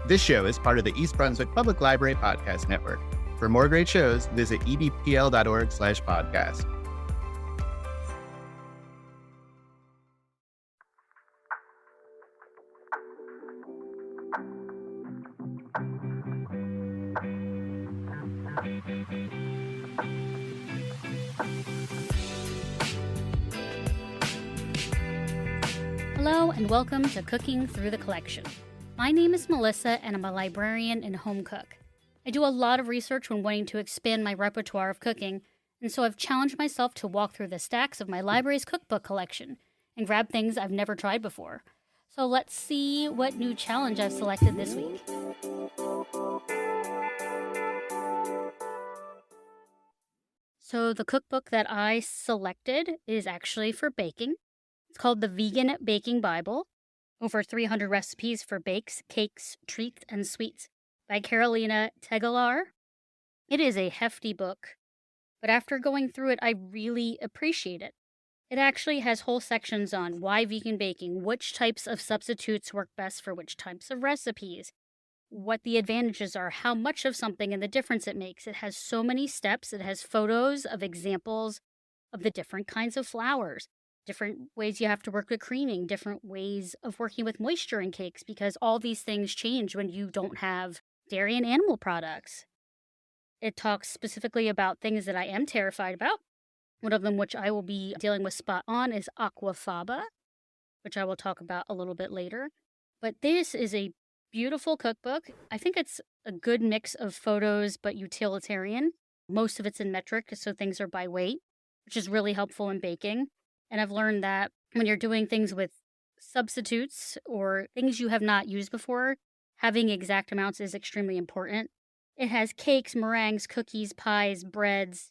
This show is part of the East Brunswick Public Library Podcast Network. For more great shows, visit ebpl.org/podcast. Hello and welcome to Cooking Through the Collection. My name is Melissa and I'm a librarian and home cook. I do a lot of research when wanting to expand my repertoire of cooking, and so I've challenged myself to walk through the stacks of my library's cookbook collection and grab things I've never tried before. So let's see what new challenge I've selected this week. So the cookbook that I selected is actually for baking. It's called the Vegan Baking Bible, over 300 recipes for bakes, cakes, treats, and sweets by Karolina Tegelaar. It is a hefty book, but after going through it, I really appreciate it. It actually has whole sections on why vegan baking, which types of substitutes work best for which types of recipes, what the advantages are, how much of something and the difference it makes. It has so many steps. It has photos of examples of the different kinds of flours, different ways you have to work with creaming, different ways of working with moisture in cakes, because all these things change when you don't have dairy and animal products. It talks specifically about things that I am terrified about. One of them, which I will be dealing with spot on, is aquafaba, which I will talk about a little bit later. But this is a beautiful cookbook. I think it's a good mix of photos, but utilitarian. Most of it's in metric, so things are by weight, which is really helpful in baking. And I've learned that when you're doing things with substitutes or things you have not used before, having exact amounts is extremely important. It has cakes, meringues, cookies, pies, breads,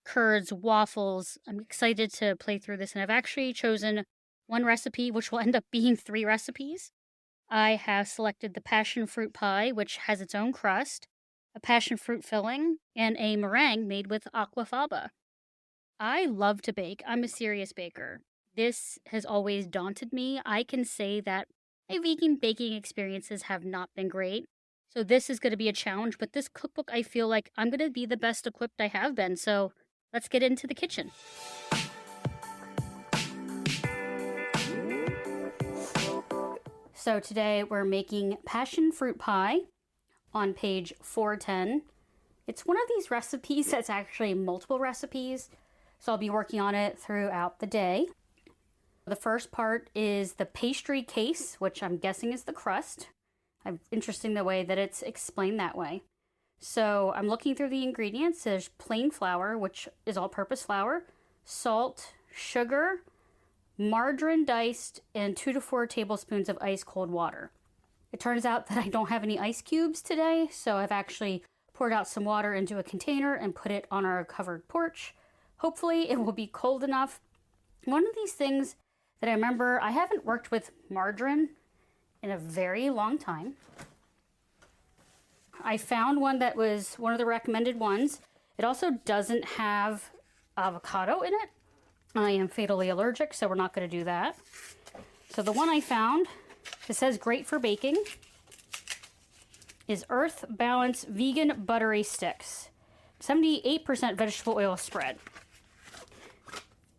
curds, waffles. I'm excited to play through this, and I've actually chosen one recipe, which will end up being 3 recipes. I have selected the passion fruit pie, which has its own crust, a passion fruit filling, and a meringue made with aquafaba. I love to bake. I'm a serious baker. This has always daunted me. I can say that my vegan baking experiences have not been great. So this is going to be a challenge, but this cookbook, I feel like I'm going to be the best equipped I have been. So let's get into the kitchen. So today we're making passion fruit pie on page 410. It's one of these recipes that's actually multiple recipes. So I'll be working on it throughout the day. The first part is the pastry case, which I'm guessing is the crust. Interesting the way that it's explained that way. So I'm looking through the ingredients. There's plain flour, which is all-purpose flour, salt, sugar, margarine diced, and 2 to 4 tablespoons of ice cold water. It turns out that I don't have any ice cubes today, so I've actually poured out some water into a container and put it on our covered porch. Hopefully it will be cold enough. One of these things that I remember, I haven't worked with margarine in a very long time. I found one that was one of the recommended ones. It also doesn't have avocado in it. I am fatally allergic, so we're not going to do that. So the one I found, it says great for baking, is Earth Balance Vegan Buttery Sticks. 78% vegetable oil spread.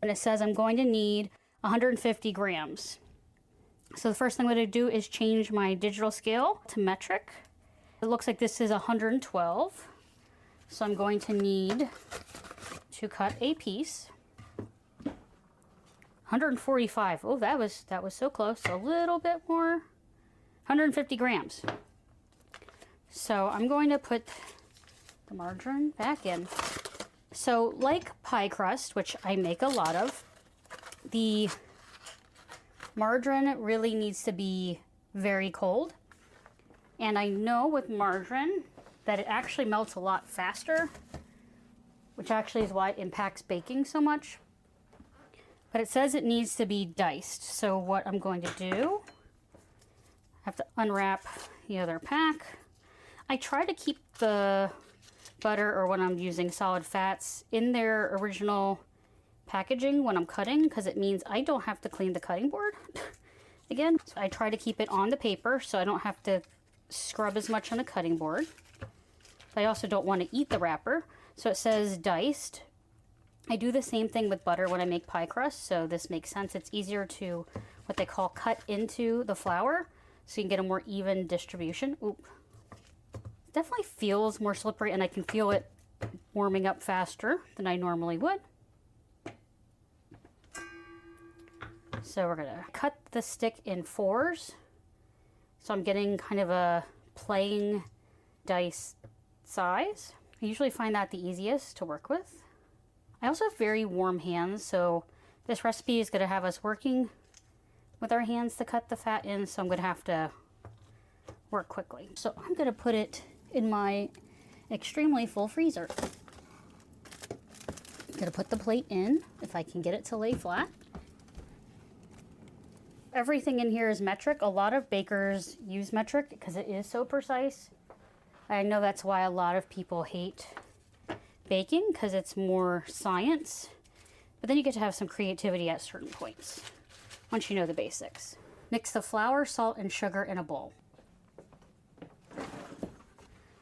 And it says I'm going to need 150 grams. So the first thing I'm going to do is change my digital scale to metric. It looks like this is 112. So I'm going to need to cut a piece. 145. Oh, that was so close. A little bit more. 150 grams. So I'm going to put the margarine back in. So like pie crust, which I make a lot of, the margarine really needs to be very cold. And I know with margarine that it actually melts a lot faster, which actually is why it impacts baking so much. But it says it needs to be diced. So what I'm going to do, I have to unwrap the other pack. I try to keep the butter, or when I'm using solid fats, in their original packaging when I'm cutting, because it means I don't have to clean the cutting board again. So I try to keep it on the paper so I don't have to scrub as much on the cutting board. I also don't want to eat the wrapper, so it says diced. I do the same thing with butter when I make pie crust, so this makes sense. It's easier to, what they call, cut into the flour, so you can get a more even distribution. Oop. It definitely feels more slippery, and I can feel it warming up faster than I normally would. So we're gonna cut the stick in 4s. So I'm getting kind of a playing dice size. I usually find that the easiest to work with. I also have very warm hands, so this recipe is gonna have us working with our hands to cut the fat in, so I'm gonna have to work quickly. So I'm gonna put it in my extremely full freezer. I'm gonna put the plate in, if I can get it to lay flat. Everything in here is metric. A lot of bakers use metric because it is so precise. I know that's why a lot of people hate baking, because it's more science. But then you get to have some creativity at certain points, once you know the basics. Mix the flour, salt, and sugar in a bowl.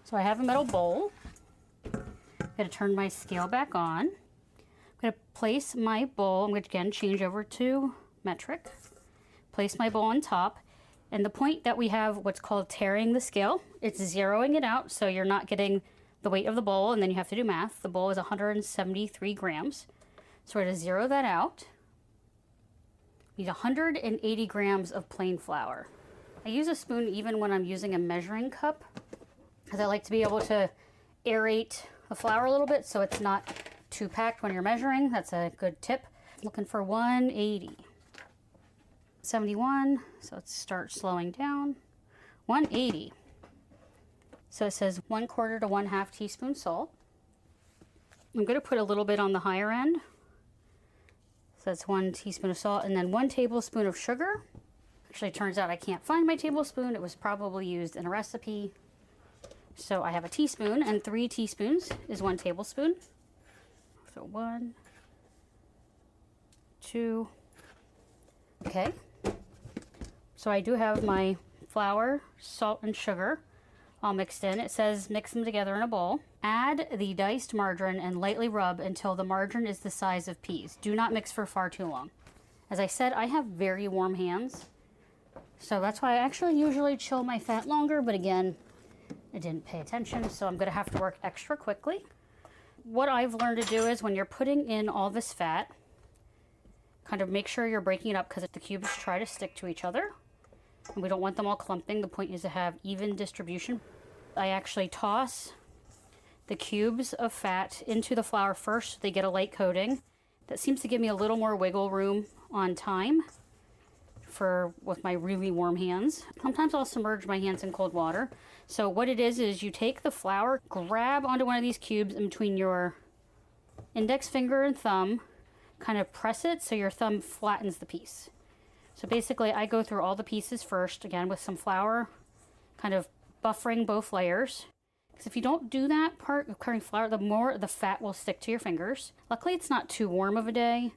So I have a metal bowl. I'm gonna turn my scale back on. I'm gonna place my bowl, I'm gonna again change over to metric. Place my bowl on top, and the point that we have what's called tearing the scale, it's zeroing it out, so you're not getting the weight of the bowl, and then you have to do math. The bowl is 173 grams, so we're going to zero that out. We need 180 grams of plain flour. I use a spoon even when I'm using a measuring cup, because I like to be able to aerate the flour a little bit so it's not too packed when you're measuring. That's a good tip. Looking for 180. 71, so let's start slowing down. 180. So it says 1/4 to 1/2 teaspoon salt. I'm going to put a little bit on the higher end. So that's 1 teaspoon of salt, and then 1 tablespoon of sugar. Actually, it turns out I can't find my tablespoon. It was probably used in a recipe. So I have a teaspoon, and 3 teaspoons is 1 tablespoon. So 1, 2, okay. So I do have my flour, salt, and sugar all mixed in. It says mix them together in a bowl. Add the diced margarine and lightly rub until the margarine is the size of peas. Do not mix for far too long. As I said, I have very warm hands, so that's why I actually usually chill my fat longer, but again, I didn't pay attention, so I'm gonna have to work extra quickly. What I've learned to do is when you're putting in all this fat, kind of make sure you're breaking it up, because the cubes try to stick to each other. And we don't want them all clumping. The point is to have even distribution. I actually toss the cubes of fat into the flour first so they get a light coating. That seems to give me a little more wiggle room on time with my really warm hands. Sometimes I'll submerge my hands in cold water. So what it is you take the flour, grab onto one of these cubes in between your index finger and thumb, kind of press it so your thumb flattens the piece. So basically I go through all the pieces first, again with some flour, kind of buffering both layers. Because if you don't do that part of covering flour, the more the fat will stick to your fingers. Luckily it's not too warm of a day.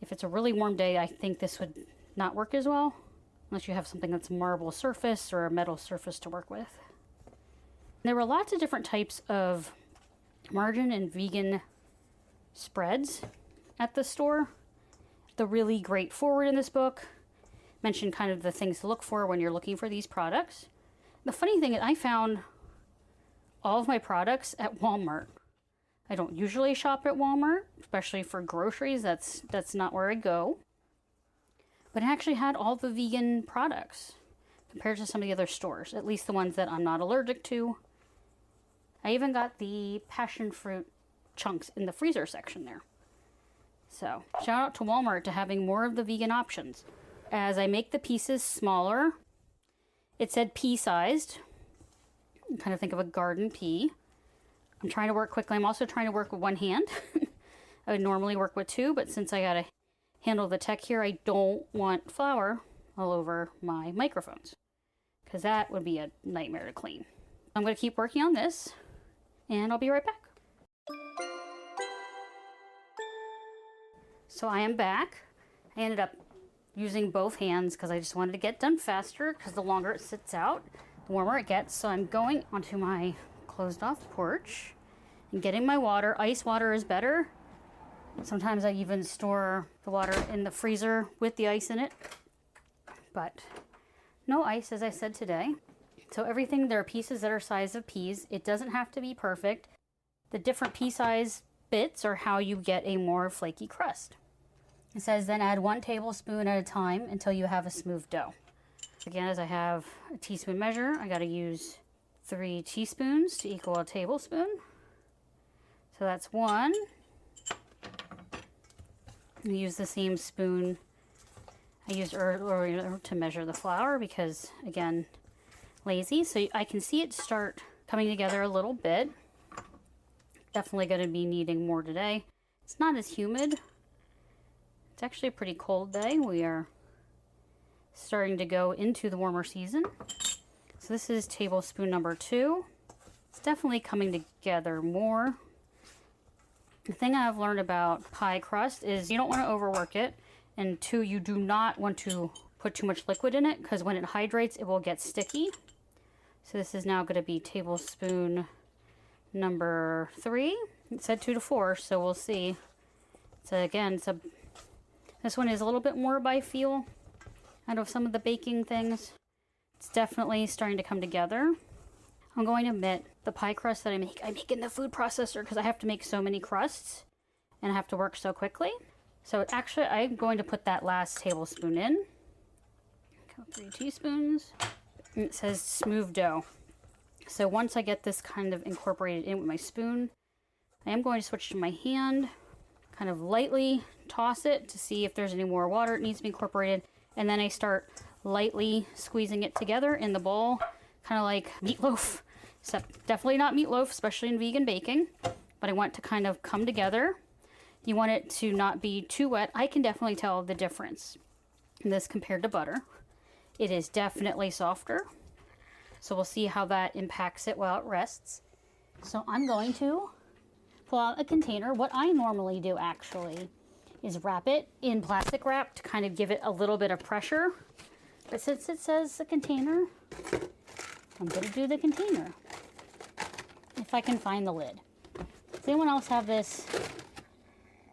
If it's a really warm day, I think this would not work as well, unless you have something that's a marble surface or a metal surface to work with. There were lots of different types of margarine and vegan spreads at the store. The really great forward in this book mentioned kind of the things to look for when you're looking for these products. The funny thing is I found all of my products at Walmart. I don't usually shop at Walmart, especially for groceries. That's not where I go. But it actually had all the vegan products compared to some of the other stores, at least the ones that I'm not allergic to. I even got the passion fruit chunks in the freezer section there. So shout out to Walmart to having more of the vegan options. As I make the pieces smaller, it said pea-sized. Kind of think of a garden pea. I'm trying to work quickly. I'm also trying to work with one hand. I would normally work with two, but since I gotta handle the tech here, I don't want flour all over my microphones, because that would be a nightmare to clean. I'm gonna keep working on this, and I'll be right back. So I am back. I ended up using both hands because I just wanted to get done faster, because the longer it sits out, the warmer it gets. So I'm going onto my closed off porch and getting my water. Ice water is better. Sometimes I even store the water in the freezer with the ice in it, but no ice, as I said today. So everything, there are pieces that are size of peas. It doesn't have to be perfect. The different pea size bits are how you get a more flaky crust. It says then add 1 tablespoon at a time until you have a smooth dough. Again, as I have a teaspoon measure, I got to use 3 teaspoons to equal a tablespoon. So that's 1. I use the same spoon I used earlier to measure the flour because, again, lazy. So I can see it start coming together a little bit. Definitely going to be needing more today. It's not as humid. It's actually a pretty cold day. We are starting to go into the warmer season. So this is tablespoon number 2. It's definitely coming together more. The thing I've learned about pie crust is you don't want to overwork it, and 2, you do not want to put too much liquid in it because when it hydrates, it will get sticky. So this is now going to be tablespoon number 3. It said 2 to 4, so we'll see. So again, this one is a little bit more by feel out of some of the baking things. It's definitely starting to come together. I'm going to admit, the pie crust that I make in the food processor because I have to make so many crusts and I have to work so quickly. So actually, I'm going to put that last tablespoon in. 3 teaspoons. And it says smooth dough. So once I get this kind of incorporated in with my spoon, I am going to switch to my hand, kind of lightly toss it to see if there's any more water it needs to be incorporated. And then I start lightly squeezing it together in the bowl, kind of like meatloaf, except definitely not meatloaf, especially in vegan baking, but I want to kind of come together. You want it to not be too wet. I can definitely tell the difference in this compared to butter. It is definitely softer, so we'll see how that impacts it while it rests. So I'm going to pull out a container. What I normally do actually is wrap it in plastic wrap to kind of give it a little bit of pressure, but since it says a container, I'm going to do the container. If I can find the lid. Does anyone else have this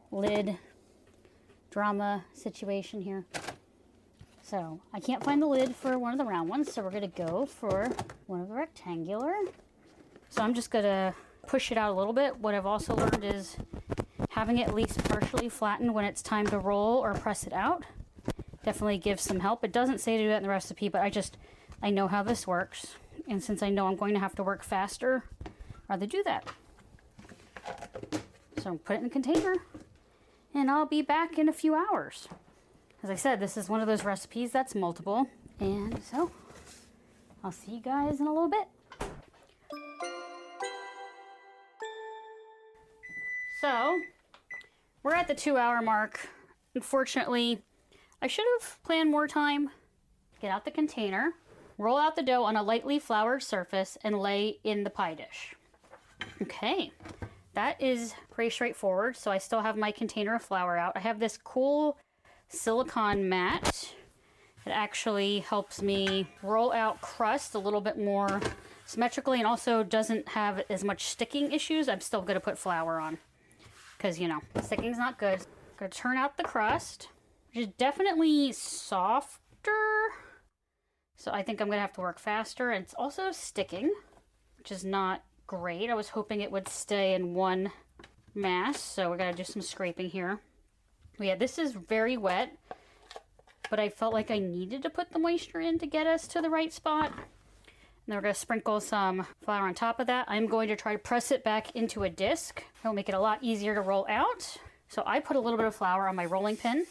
lid drama situation here? So I can't find the lid for one of the round ones, so we're going to go for one of the rectangular. So I'm just going to push it out a little bit. What I've also learned is having it at least partially flattened when it's time to roll or press it out definitely gives some help. It doesn't say to do that in the recipe, but I know how this works. And since I know I'm going to have to work faster, I'd rather do that. So put it in the container, and I'll be back in a few hours. As I said, this is one of those recipes that's multiple, and so I'll see you guys in a little bit. So we're at the 2-hour mark. Unfortunately, I should have planned more time. Get out the container, roll out the dough on a lightly floured surface, and lay in the pie dish. Okay, that is pretty straightforward. So I still have my container of flour out. I have this cool silicone mat. It actually helps me roll out crust a little bit more symmetrically and also doesn't have as much sticking issues. I'm still going to put flour on because, you know, sticking's not good. I'm going to turn out the crust, which is definitely softer. So I think I'm going to have to work faster. And it's also sticking, which is not great. I was hoping it would stay in one mass. So we're going to do some scraping here. Yeah, this is very wet, but I felt like I needed to put the moisture in to get us to the right spot. And then we're going to sprinkle some flour on top of that. I'm going to try to press it back into a disc. It'll make it a lot easier to roll out. So I put a little bit of flour on my rolling pin.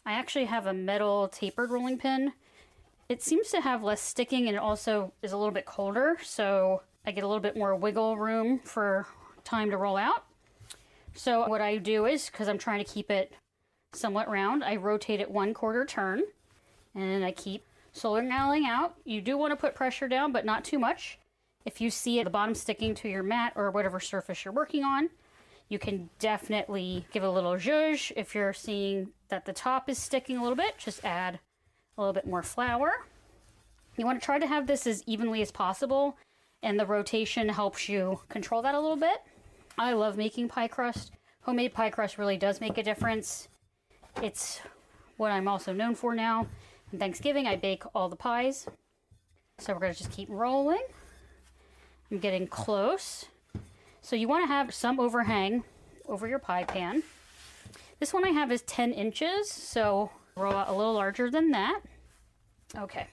I actually have a metal tapered rolling pin. It seems to have less sticking and it also is a little bit colder, so I get a little bit more wiggle room for time to roll out. So what I do is, because I'm trying to keep it somewhat round, I rotate it 1/4 turn and I keep slowly rolling out. You do want to put pressure down, but not too much. If you see the bottom sticking to your mat or whatever surface you're working on, you can definitely give it a little zhuzh. If you're seeing that the top is sticking a little bit, just add a little bit more flour. You want to try to have this as evenly as possible, and the rotation helps you control that a little bit. I love making pie crust. Homemade pie crust really does make a difference. It's what I'm also known for now. On Thanksgiving, I bake all the pies. So we're going to just keep rolling. I'm getting close. So you want to have some overhang over your pie pan. This one I have is 10 inches, so roll out a little larger than that. Okay.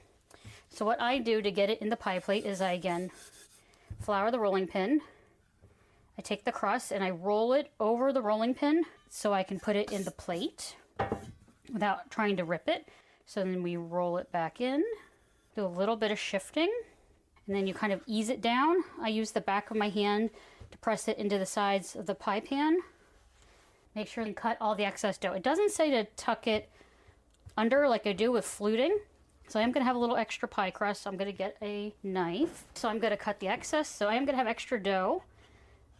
So what I do to get it in the pie plate is I, again, flour the rolling pin. I take the crust and I roll it over the rolling pin so I can put it in the plate without trying to rip it. So then we roll it back in, do a little bit of shifting, and then you kind of ease it down. I use the back of my hand to press it into the sides of the pie pan. Make sure you cut all the excess dough. It doesn't say to tuck it under like I do with fluting. So I'm going to have a little extra pie crust. So I'm going to get a knife. So I'm going to cut the excess. So I am going to have extra dough.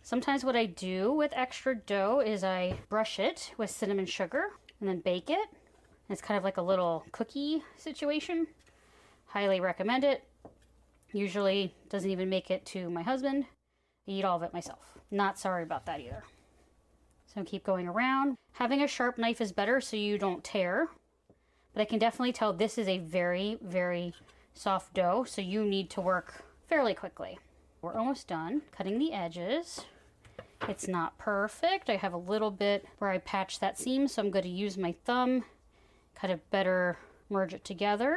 Sometimes what I do with extra dough is I brush it with cinnamon sugar and then bake it. It's kind of like a little cookie situation. Highly recommend it. Usually doesn't even make it to my husband. I eat all of it myself. Not sorry about that either. So keep going around. Having a sharp knife is better so you don't tear. But I can definitely tell this is a very, very soft dough, so you need to work fairly quickly. We're almost done cutting the edges. It's not perfect. I have a little bit where I patched that seam, so I'm going to use my thumb, kind of better merge it together.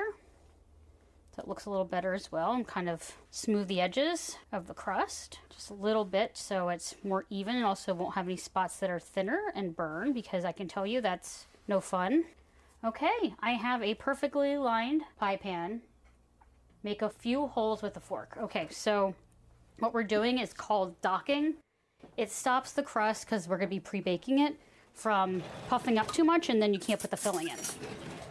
So it looks a little better as well, and kind of smooth the edges of the crust just a little bit so it's more even, and also won't have any spots that are thinner and burn, because I can tell you that's no fun. Okay, I have a perfectly lined pie pan. Make a few holes with a fork. Okay, so what we're doing is called docking. It stops the crust, because we're going to be pre-baking it, from puffing up too much and then you can't put the filling in.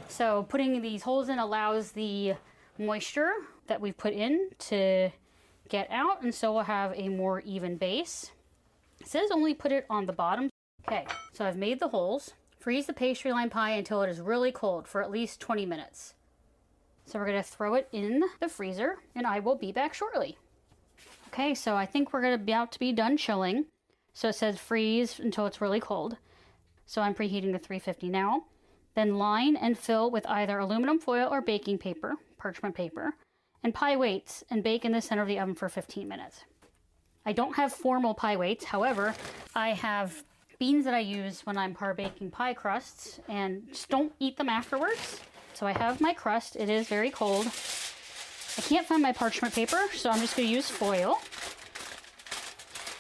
So putting these holes in allows the moisture that we've put in to get out, and so we'll have a more even base. It says only put it on the bottom. Okay, so I've made the holes. Freeze the pastry lined pie until it is really cold for at least 20 minutes. So we're going to throw it in the freezer, and I will be back shortly. Okay, so I think we're going to be about to be done chilling. So it says freeze until it's really cold. So I'm preheating to 350 now. Then line and fill with either aluminum foil or baking paper, parchment paper, and pie weights, and bake in the center of the oven for 15 minutes. I don't have formal pie weights. However, I have beans that I use when I'm baking pie crusts, and just don't eat them afterwards. So I have my crust. It is very cold. I can't find my parchment paper, so I'm just going to use foil.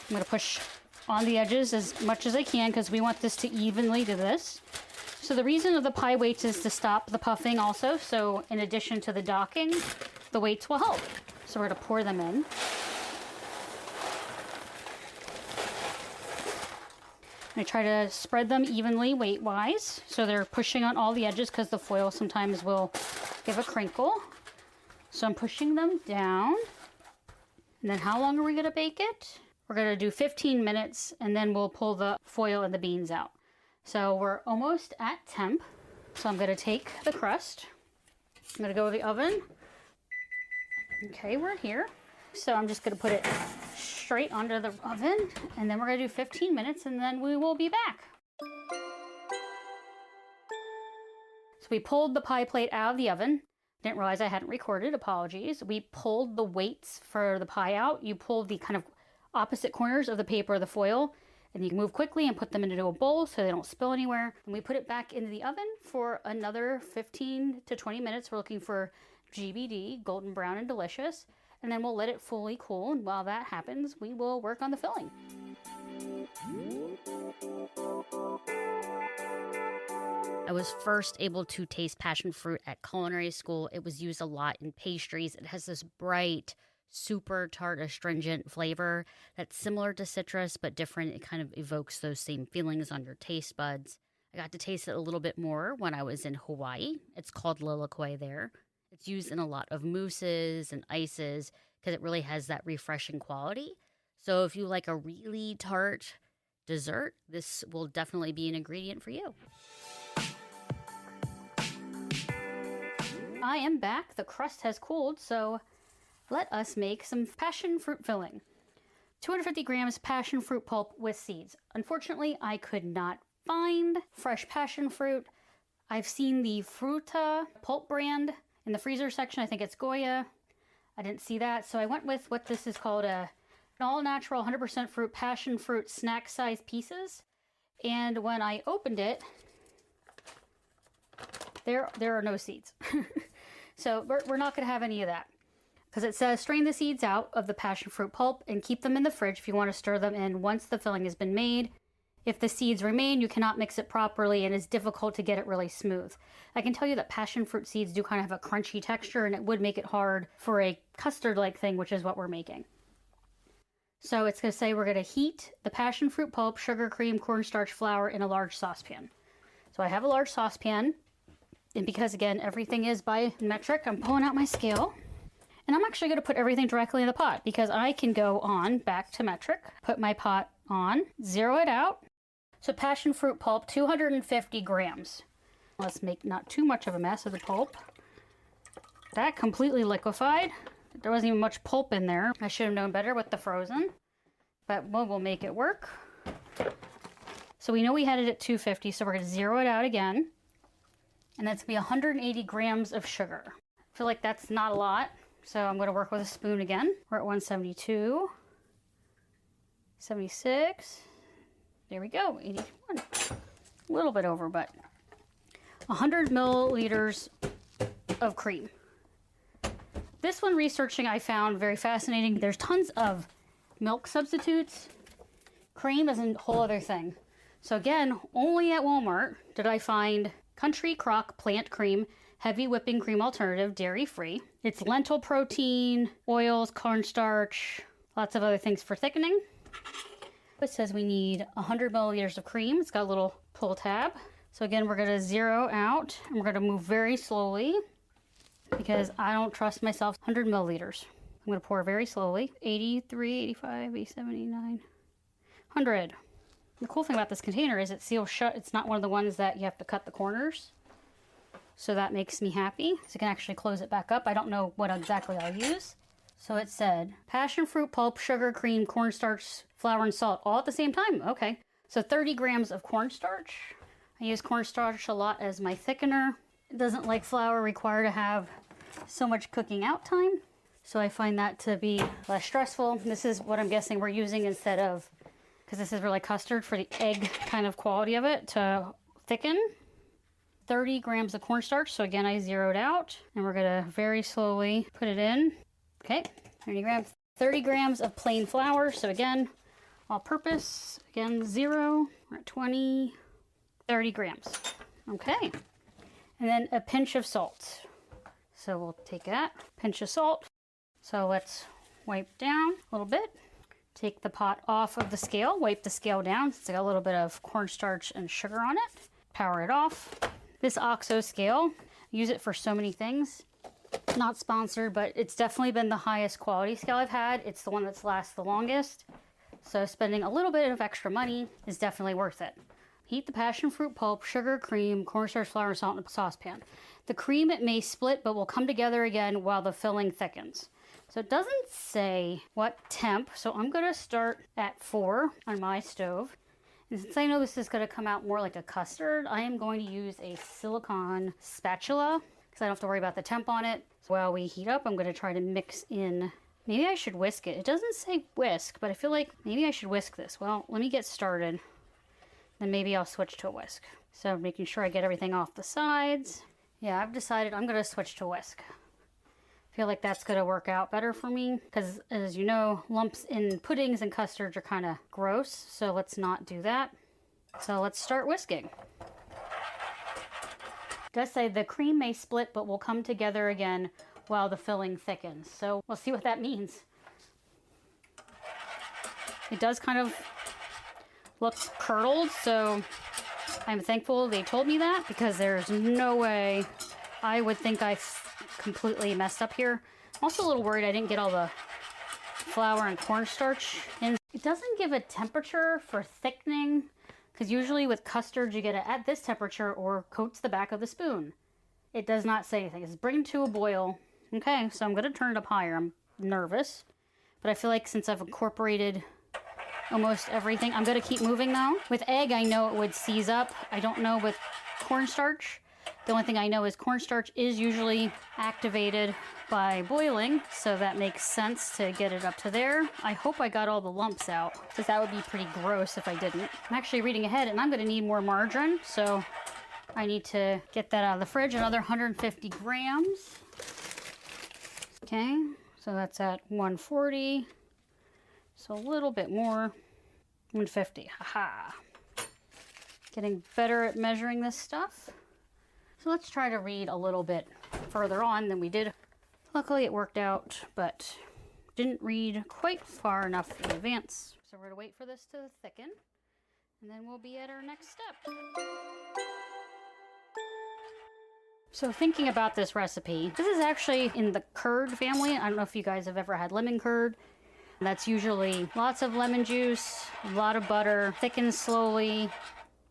I'm going to push on the edges as much as I can, because we want this to evenly do this. So the reason of the pie weights is to stop the puffing also. So in addition to the docking, the weights will help. So we're going to pour them in. I try to spread them evenly weight-wise, so they're pushing on all the edges, because the foil sometimes will give a crinkle. So I'm pushing them down. And then how long are we going to bake it? We're going to do 15 minutes, and then we'll pull the foil and the beans out. So we're almost at temp. So I'm going to take the crust. I'm going to go to the oven. Okay, we're here. So I'm just going to put it straight under the oven, and then we're going to do 15 minutes, and then we will be back. So we pulled the pie plate out of the oven. Didn't realize I hadn't recorded. Apologies. We pulled the weights for the pie out. You pulled the kind of opposite corners of the paper or the foil, and you can move quickly and put them into a bowl so they don't spill anywhere. And we put it back into the oven for another 15 to 20 minutes. We're looking for GBD, golden brown and delicious. And then we'll let it fully cool. And while that happens, we will work on the filling. I was first able to taste passion fruit at culinary school. It was used a lot in pastries. It has this bright, super tart, astringent flavor that's similar to citrus, but different. It kind of evokes those same feelings on your taste buds. I got to taste it a little bit more when I was in Hawaii. It's called lilikoi there. It's used in a lot of mousses and ices because it really has that refreshing quality. So if you like a really tart dessert, this will definitely be an ingredient for you. I am back. The crust has cooled, so let us make some passion fruit filling. 250 grams passion fruit pulp with seeds. Unfortunately, I could not find fresh passion fruit. I've seen the Fruta pulp brand in the freezer section. I think it's Goya. I didn't see that, so I went with what this is called an all-natural 100% fruit passion fruit snack size pieces. And when I opened it, there are no seeds. So we're not going to have any of that, because it says strain the seeds out of the passion fruit pulp and keep them in the fridge if you want to stir them in once the filling has been made. If the seeds remain, you cannot mix it properly and it's difficult to get it really smooth. I can tell you that passion fruit seeds do kind of have a crunchy texture, and it would make it hard for a custard-like thing, which is what we're making. So it's going to say we're going to heat the passion fruit pulp, sugar, cream, cornstarch, flour in a large saucepan. So I have a large saucepan, and because again everything is by metric, I'm pulling out my scale. And I'm actually going to put everything directly in the pot, because I can go on back to metric, put my pot on, zero it out. So passion fruit pulp, 250 grams. Let's make not too much of a mess of the pulp. That completely liquefied. There wasn't even much pulp in there. I should have known better with the frozen, but we'll make it work. So we know we had it at 250, so we're going to zero it out again. And that's going to be 180 grams of sugar. I feel like that's not a lot, so I'm going to work with a spoon again. We're at 172, 76. There we go, 81. A little bit over, but 100 milliliters of cream. This one, researching, I found very fascinating. There's tons of milk substitutes. Cream is a whole other thing. So again, only at Walmart did I find Country Crock Plant Cream, heavy whipping cream alternative, dairy-free. It's lentil protein, oils, cornstarch, lots of other things for thickening. It says we need 100 milliliters of cream. It's got a little pull tab. So again, we're going to zero out, and we're going to move very slowly, because I don't trust myself. 100 milliliters. I'm going to pour very slowly. 83, 85, 87, 89, 100. The cool thing about this container is it seals shut. It's not one of the ones that you have to cut the corners. So that makes me happy. So I can actually close it back up. I don't know what exactly I'll use. So it said passion fruit pulp, sugar, cream, cornstarch, flour, and salt all at the same time. Okay. So 30 grams of cornstarch. I use cornstarch a lot as my thickener. It doesn't, like flour, require to have so much cooking out time. So I find that to be less stressful. This is what I'm guessing we're using instead of, because this is really custard, for the egg kind of quality of it to thicken. 30 grams of cornstarch. So again, I zeroed out, and we're going to very slowly put it in. Okay, 30 grams. 30 grams of plain flour. So again, all purpose. Again, zero. We're at 20, 30 grams. Okay. And then a pinch of salt. So we'll take that, pinch of salt. So let's wipe down a little bit. Take the pot off of the scale, wipe the scale down. It's got a little bit of cornstarch and sugar on it. Power it off. This OXO scale, use it for so many things. Not sponsored, but it's definitely been the highest quality scale I've had. It's the one that's lasted the longest. So spending a little bit of extra money is definitely worth it. Heat the passion fruit pulp, sugar, cream, cornstarch, flour, and salt in a saucepan. The cream, it may split, but will come together again while the filling thickens. So it doesn't say what temp, so I'm going to start at 4 on my stove. And since I know this is going to come out more like a custard, I am going to use a silicone spatula, because I don't have to worry about the temp on it. So while we heat up, I'm going to try to mix in. Maybe I should whisk it. It doesn't say whisk, but I feel like maybe I should whisk this. Well, let me get started. Then maybe I'll switch to a whisk. So making sure I get everything off the sides. Yeah, I've decided I'm going to switch to whisk. I feel like that's going to work out better for me, because as you know, lumps in puddings and custards are kind of gross. So let's not do that. So let's start whisking. It does say the cream may split, but will come together again while the filling thickens. So we'll see what that means. It does kind of look curdled, so I'm thankful they told me that, because there's no way I would think I completely messed up here. I'm also a little worried I didn't get all the flour and cornstarch in. It doesn't give a temperature for thickening, because usually with custard you get it at this temperature or coats the back of the spoon. It does not say anything. It's bring to a boil. Okay, so I'm gonna turn it up higher. I'm nervous, but I feel like since I've incorporated almost everything, I'm gonna keep moving though. With egg, I know it would seize up. I don't know with cornstarch. The only thing I know is cornstarch is usually activated by boiling, so that makes sense to get it up to there. I hope I got all the lumps out, because that would be pretty gross if I didn't. I'm actually reading ahead, and I'm gonna need more margarine, so I need to get that out of the fridge. Another 150 grams. Okay, so that's at 140. So a little bit more. 150, haha. Getting better at measuring this stuff. So let's try to read a little bit further on than we did. Luckily it worked out, but didn't read quite far enough in advance. So we're gonna wait for this to thicken, and then we'll be at our next step. So thinking about this recipe, this is actually in the curd family. I don't know if you guys have ever had lemon curd. That's usually lots of lemon juice, a lot of butter, thickens slowly.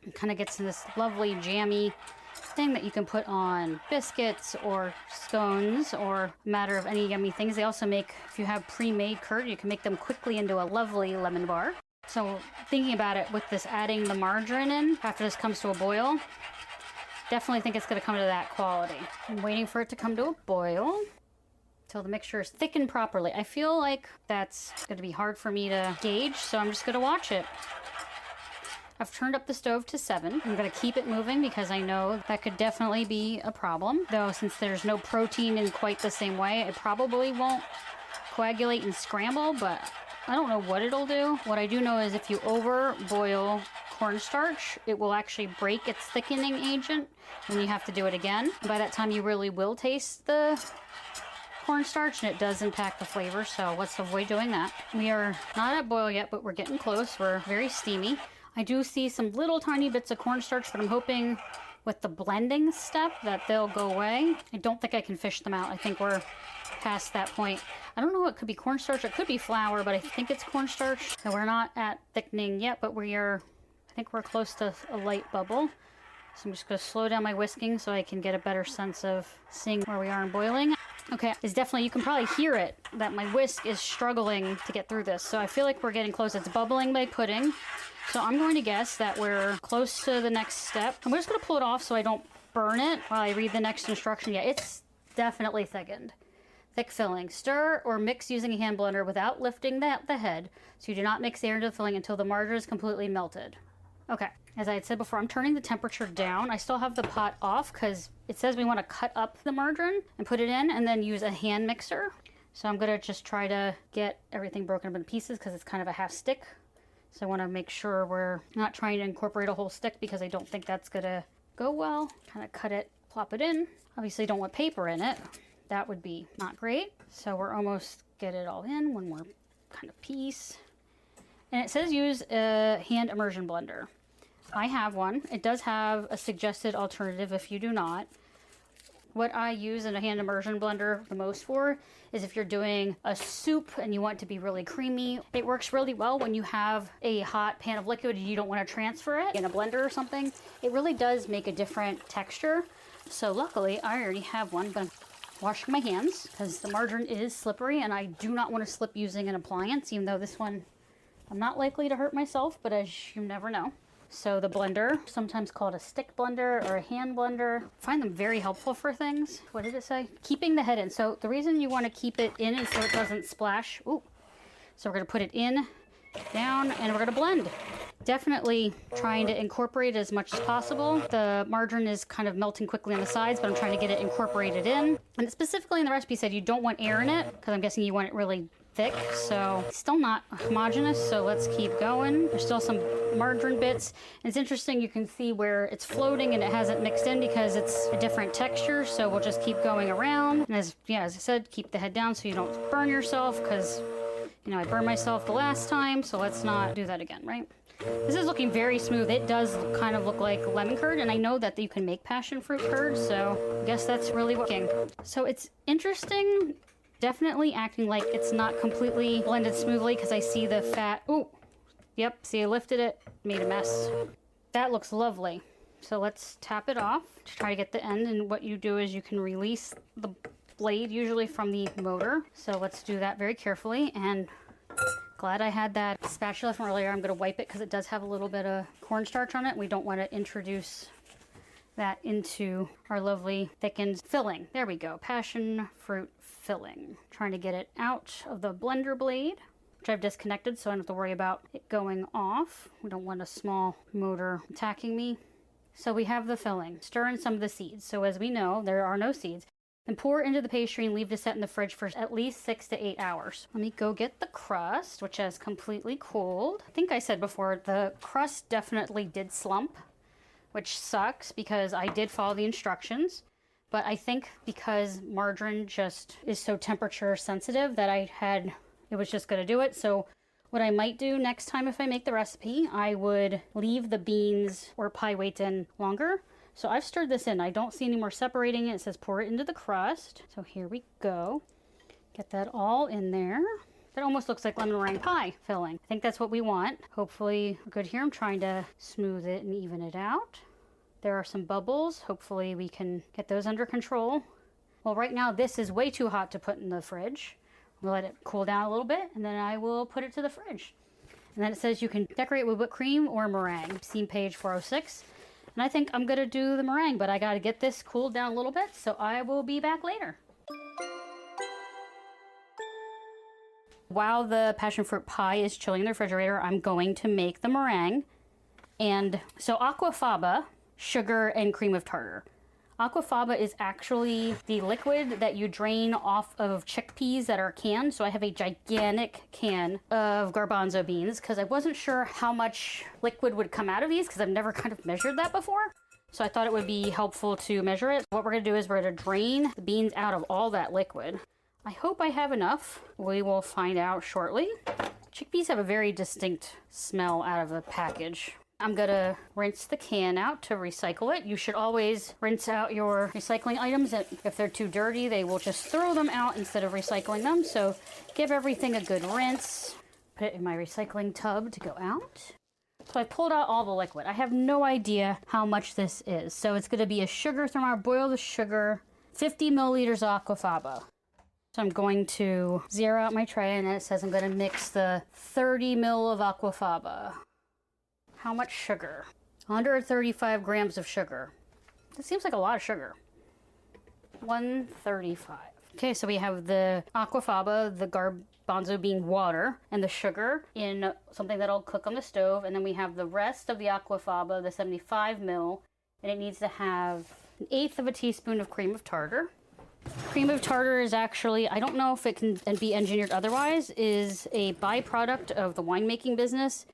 It kind of gets in this lovely jammy thing that you can put on biscuits or scones or a matter of any yummy things. They also make, if you have pre-made curd, you can make them quickly into a lovely lemon bar. So thinking about it with this adding the margarine in after this comes to a boil, definitely think it's going to come to that quality. I'm waiting for it to come to a boil until the mixture is thickened properly. I feel like that's going to be hard for me to gauge, so I'm just going to watch it. I've turned up the stove to 7. I'm going to keep it moving because I know that could definitely be a problem. Though since there's no protein in quite the same way, it probably won't coagulate and scramble, but I don't know what it'll do. What I do know is if you over boil cornstarch, it will actually break its thickening agent and you have to do it again. By that time you really will taste the cornstarch and it does impact the flavor, so let's avoid doing that. We are not at boil yet, but we're getting close. We're very steamy. I do see some little tiny bits of cornstarch, but I'm hoping with the blending step that they'll go away. I don't think I can fish them out. I think we're past that point. I don't know, it could be cornstarch, it could be flour, but I think it's cornstarch. So we're not at thickening yet, but I think we're close to a light bubble. So I'm just gonna slow down my whisking so I can get a better sense of seeing where we are in boiling. Okay, it's definitely, you can probably hear it, that my whisk is struggling to get through this. So I feel like we're getting close. It's bubbling by pudding. So I'm going to guess that we're close to the next step. I'm just gonna pull it off so I don't burn it while I read the next instruction. Yeah, it's definitely thickened. Thick filling. Stir or mix using a hand blender without lifting the head, so you do not mix air into the filling until the margarine is completely melted. Okay, as I had said before, I'm turning the temperature down. I still have the pot off because it says we want to cut up the margarine and put it in and then use a hand mixer. So I'm gonna just try to get everything broken up in pieces because it's kind of a half stick. So I want to make sure we're not trying to incorporate a whole stick because I don't think that's gonna go well. Kind of cut it, plop it in. Obviously don't want paper in it. That would be not great. So we're almost get it all in. One more kind of piece. And it says use a hand immersion blender. I have one. It does have a suggested alternative if you do not. What I use in a hand immersion blender the most for is if you're doing a soup and you want it to be really creamy. It works really well when you have a hot pan of liquid and you don't want to transfer it in a blender or something. It really does make a different texture. So luckily I already have one, but I'm washing my hands because the margarine is slippery and I do not want to slip using an appliance, even though this one I'm not likely to hurt myself, but as you never know. So the blender, sometimes called a stick blender or a hand blender, I find them very helpful for things. What did it say? Keeping the head in. So the reason you want to keep it in is so it doesn't splash. Ooh. So we're going to put it in, down, and we're going to blend. Definitely trying to incorporate as much as possible. The margarine is kind of melting quickly on the sides, but I'm trying to get it incorporated in. And it specifically in the recipe said you don't want air in it, because I'm guessing you want it really thick, so it's still not homogeneous, so let's keep going. There's still some margarine bits. And it's interesting, you can see where it's floating and it hasn't mixed in because it's a different texture, so we'll just keep going around. And as I said, keep the head down so you don't burn yourself, because I burned myself the last time, so let's not do that again, right? This is looking very smooth. It does kind of look like lemon curd, and I know that you can make passion fruit curd, so I guess that's really working. So it's interesting. Definitely acting like it's not completely blended smoothly because I see the fat. Ooh, yep, see I lifted it, made a mess. That looks lovely. So let's tap it off to try to get the end. And what you do is you can release the blade usually from the motor. So let's do that very carefully. And glad I had that spatula from earlier. I'm going to wipe it because it does have a little bit of cornstarch on it. We don't want to introduce that into our lovely thickened filling. There we go. Passion fruit filling. Trying to get it out of the blender blade, which I've disconnected so I don't have to worry about it going off. We don't want a small motor attacking me. So we have the filling. Stir in some of the seeds. So as we know, there are no seeds. And pour into the pastry and leave to set in the fridge for at least 6 to 8 hours. Let me go get the crust, which has completely cooled. I think I said before, the crust definitely did slump, which sucks because I did follow the instructions. But I think because margarine just is so temperature sensitive that it was just gonna do it. So what I might do next time if I make the recipe, I would leave the beans or pie weight in longer. So I've stirred this in. I don't see any more separating it. It says pour it into the crust. So here we go. Get that all in there. That almost looks like lemon meringue pie filling. I think that's what we want. Hopefully we're good here. I'm trying to smooth it and even it out. There are some bubbles. Hopefully we can get those under control. Well, right now this is way too hot to put in the fridge. We'll let it cool down a little bit and then I will put it to the fridge. And then it says you can decorate with whipped cream or meringue. Seen page 406. And I think I'm gonna do the meringue, but I gotta get this cooled down a little bit, so I will be back later. While the passion fruit pie is chilling in the refrigerator, I'm going to make the meringue. And so aquafaba, sugar, and cream of tartar. Aquafaba is actually the liquid that you drain off of chickpeas that are canned. So I have a gigantic can of garbanzo beans because I wasn't sure how much liquid would come out of these because I've never kind of measured that before. So I thought it would be helpful to measure it. What we're gonna do is we're gonna drain the beans out of all that liquid. I hope I have enough. We will find out shortly. Chickpeas have a very distinct smell out of the package. I'm gonna rinse the can out to recycle it. You should always rinse out your recycling items. If they're too dirty, they will just throw them out instead of recycling them. So give everything a good rinse. Put it in my recycling tub to go out. So I pulled out all the liquid. I have no idea how much this is. So it's gonna be a sugar thermometer, boil the sugar, 50 milliliters of aquafaba. So I'm going to zero out my tray and it says I'm gonna mix the 30 ml of aquafaba. How much sugar? 135 grams of sugar. That seems like a lot of sugar. 135. Okay, so we have the aquafaba, the garbanzo bean water, and the sugar in something that'll cook on the stove. And then we have the rest of the aquafaba, the 75 ml, and it needs to have 1/8 of a teaspoon of cream of tartar. Cream of tartar is actually, I don't know if it can be engineered otherwise, is a byproduct of the winemaking business.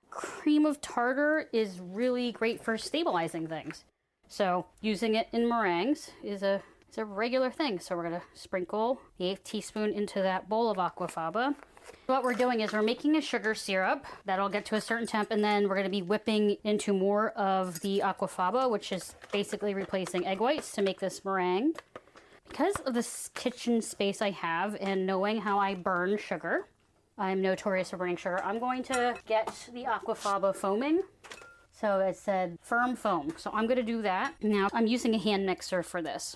Cream of tartar is really great for stabilizing things. So using it in meringues is a regular thing. So we're gonna sprinkle the 1/8 teaspoon into that bowl of aquafaba. What we're doing is we're making a sugar syrup that'll get to a certain temp, and then we're gonna be whipping into more of the aquafaba, which is basically replacing egg whites to make this meringue. Because of this kitchen space I have and knowing how I burn sugar, I'm notorious for burning sugar, I'm going to get the aquafaba foaming. So it said firm foam. So I'm gonna do that. Now I'm using a hand mixer for this.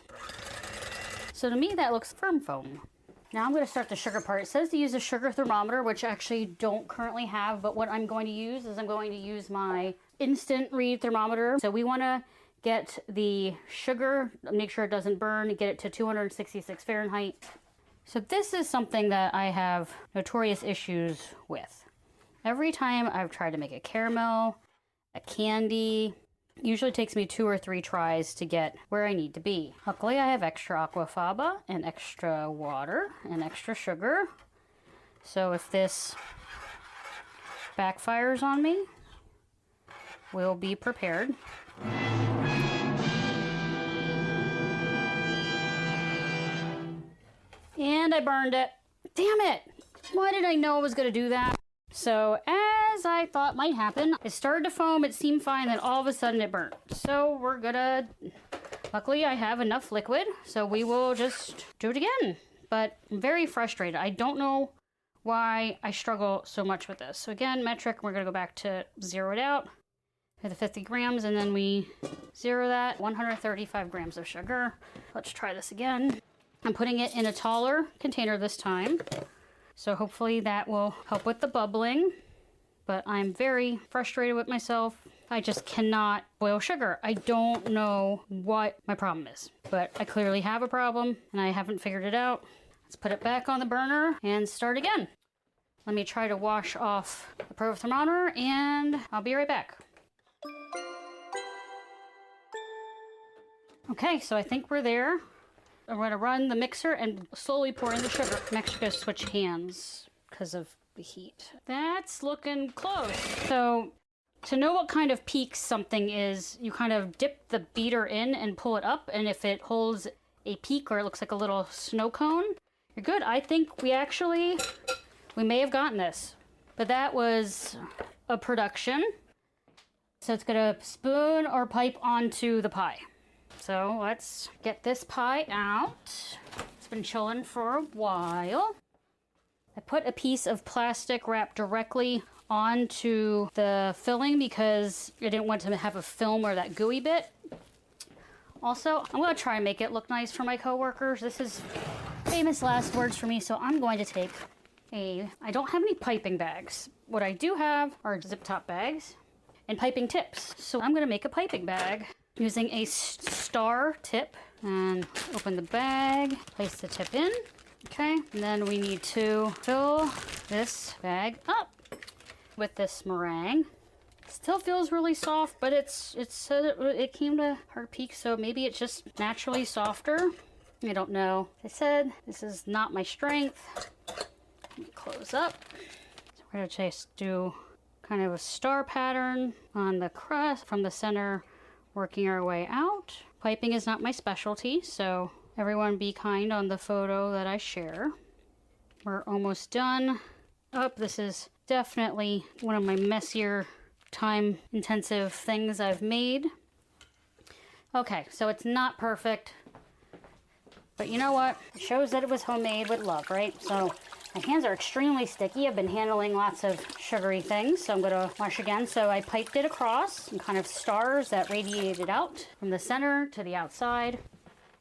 So to me that looks firm foam. Now I'm gonna start the sugar part. It says to use a sugar thermometer, which I actually don't currently have, but what I'm going to use is I'm going to use my instant read thermometer. So we wanna get the sugar, make sure it doesn't burn, get it to 266 Fahrenheit. So this is something that I have notorious issues with. Every time I've tried to make a caramel, a candy, it usually takes me 2 or 3 tries to get where I need to be. Luckily I have extra aquafaba and extra water and extra sugar. So if this backfires on me, we'll be prepared. And I burned it. Damn it! Why did I know I was gonna do that? So as I thought might happen, it started to foam, it seemed fine, then all of a sudden it burnt. So we're gonna, luckily I have enough liquid, so we will just do it again. But I'm very frustrated. I don't know why I struggle so much with this. So again, metric, we're gonna go back to zero it out. the 50 grams, and then we zero that. 135 grams of sugar. Let's try this again. I'm putting it in a taller container this time, so hopefully that will help with the bubbling. But I'm very frustrated with myself. I just cannot boil sugar. I don't know what my problem is, but I clearly have a problem and I haven't figured it out. Let's put it back on the burner and start again. Let me try to wash off the probe thermometer and I'll be right back. Okay, so I think we're there. I'm gonna run the mixer and slowly pour in the sugar. I'm actually gonna switch hands because of the heat. That's looking close. So to know what kind of peak something is, you kind of dip the beater in and pull it up, and if it holds a peak or it looks like a little snow cone, you're good. I think we may have gotten this, but that was a production. So it's gonna spoon or pipe onto the pie. So let's get this pie out. It's been chilling for a while. I put a piece of plastic wrap directly onto the filling because I didn't want to have a film or that gooey bit. Also, I'm going to try and make it look nice for my coworkers. This is famous last words for me, so I'm going to take I don't have any piping bags. What I do have are zip top bags and piping tips. So I'm going to make a piping bag using a star tip and open the bag, place the tip in. Okay, and then we need to fill this bag up with this meringue. Still feels really soft, but it came to hard peak, so maybe it's just naturally softer. I don't know. As I said, this is not my strength. Let me close up. So we're gonna just do kind of a star pattern on the crust from the center, working our way out. Piping is not my specialty, so everyone be kind on the photo that I share. We're almost done. Oh, this is definitely one of my messier, time-intensive things I've made. Okay, so it's not perfect, but you know what? It shows that it was homemade with love, right? So my hands are extremely sticky. I've been handling lots of sugary things, so I'm gonna wash again. So I piped it across in kind of stars that radiated out from the center to the outside.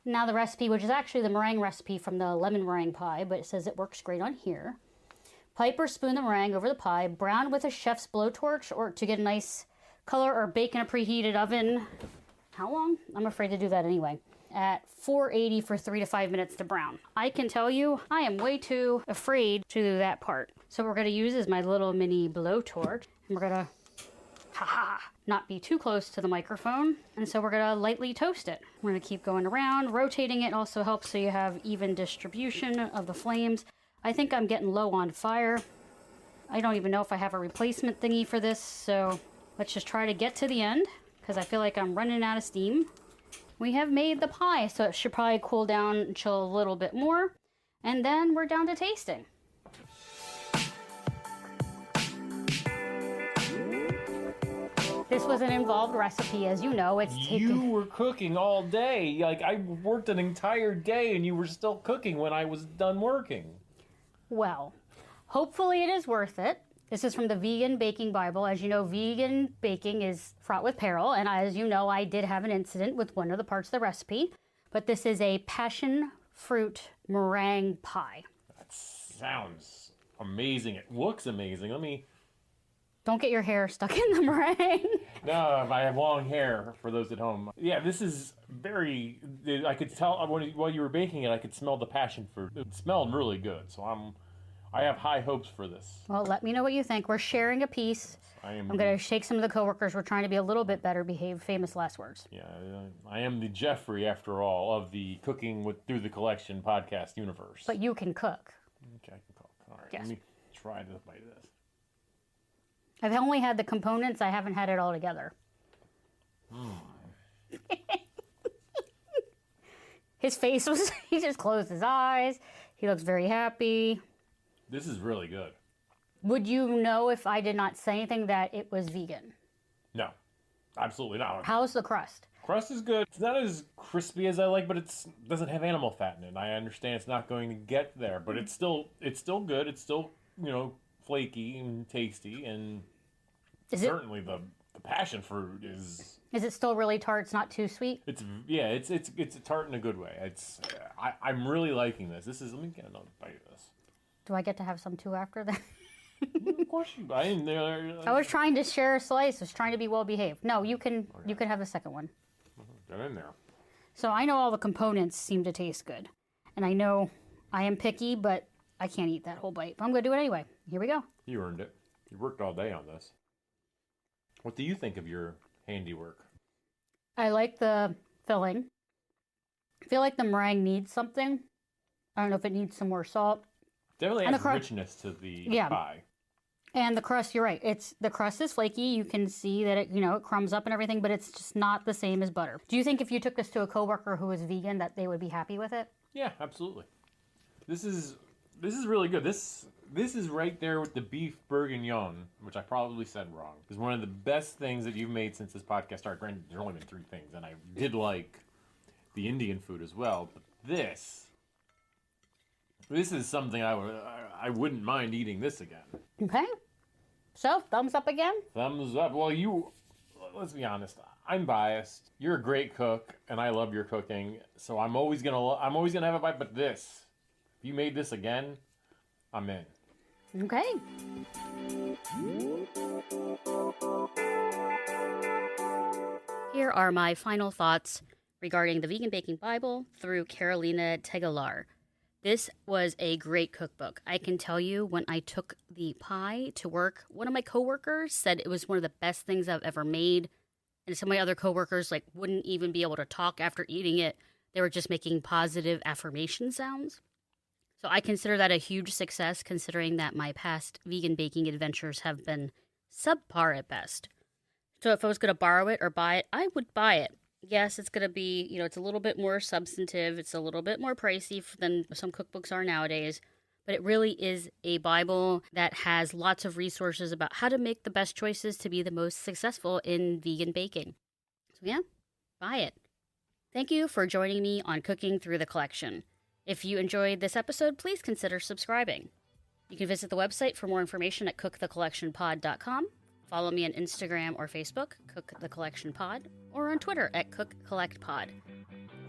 Now the recipe, which is actually the meringue recipe from the lemon meringue pie, but it says it works great on here. Pipe or spoon the meringue over the pie, brown with a chef's blowtorch or to get a nice color, or bake in a preheated oven. How long? I'm afraid to do that anyway. At 480 for 3 to 5 minutes to brown. I can tell you, I am way too afraid to do that part. So what we're gonna use is my little mini blowtorch, and we're gonna not be too close to the microphone. And so we're gonna lightly toast it. We're gonna keep going around. Rotating it also helps so you have even distribution of the flames. I think I'm getting low on fire. I don't even know if I have a replacement thingy for this, so let's just try to get to the end because I feel like I'm running out of steam. We have made the pie, so it should probably cool down and chill a little bit more. And then we're down to tasting. This was an involved recipe, as you know. You were cooking all day. Like, I worked an entire day and you were still cooking when I was done working. Well, hopefully it is worth it. This is from the Vegan Baking Bible. As you know, vegan baking is fraught with peril, and as you know, I did have an incident with one of the parts of the recipe, but this is a passion fruit meringue pie. That sounds amazing. It looks amazing. Don't get your hair stuck in the meringue. No, I have long hair, for those at home. Yeah, this is I could tell while you were baking it, I could smell the passion fruit. It smelled really good, so I have high hopes for this. Well, let me know what you think. We're sharing a piece. I'm going to shake some of the coworkers. We're trying to be a little bit better behaved. Famous last words. Yeah, I am the Jeffrey, after all, of the Cooking Through the Collection podcast universe. But you can cook. Okay, I can cook. All right, yes. Let me try to bite of this. I've only had the components. I haven't had it all together. His face was, he just closed his eyes. He looks very happy. This is really good. Would you know if I did not say anything that it was vegan? No, absolutely not. How's the crust? Crust is good. It's not as crispy as I like, but it doesn't have animal fat in it. I understand it's not going to get there, but it's still good. It's still, flaky and tasty, and certainly the The passion fruit is. Is it still really tart? It's not too sweet? It's a tart in a good way. I'm really liking this. Let me get another bite of this. Do I get to have some too after that? Of course you. I was trying to share a slice. I was trying to be well behaved. No, you can have the second one. Get in there. So I know all the components seem to taste good. And I know I am picky, but I can't eat that whole bite. But I'm going to do it anyway. Here we go. You earned it. You worked all day on this. What do you think of your handiwork? I like the filling. I feel like the meringue needs something. I don't know if it needs some more salt. Definitely adds richness to the pie. And the crust, you're right. The crust is flaky. You can see that it crumbs up and everything, but it's just not the same as butter. Do you think if you took this to a coworker who was vegan that they would be happy with it? Yeah, absolutely. This is really good. This is right there with the beef bourguignon, which I probably said wrong. It's one of the best things that you've made since this podcast started. Granted, there's only been 3 things, and I did like the Indian food as well. But this is something I wouldn't mind eating this again. Okay. So, thumbs up again? Thumbs up. Well, let's be honest. I'm biased. You're a great cook, and I love your cooking. So I'm always gonna have a bite. But if you made this again, I'm in. Okay. Here are my final thoughts regarding the Vegan Baking Bible through Karolina Tegelaar. This was a great cookbook. I can tell you, when I took the pie to work, one of my coworkers said it was one of the best things I've ever made. And some of my other coworkers wouldn't even be able to talk after eating it. They were just making positive affirmation sounds. So I consider that a huge success, considering that my past vegan baking adventures have been subpar at best. So if I was going to borrow it or buy it, I would buy it. Yes, it's going to be, it's a little bit more substantive. It's a little bit more pricey than some cookbooks are nowadays. But it really is a Bible that has lots of resources about how to make the best choices to be the most successful in vegan baking. So yeah, buy it. Thank you for joining me on Cooking Through the Collection. If you enjoyed this episode, please consider subscribing. You can visit the website for more information at cookthecollectionpod.com. Follow me on Instagram or Facebook, Cook the Collection Pod, or on Twitter at CookCollectPod.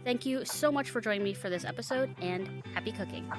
Thank you so much for joining me for this episode, and happy cooking.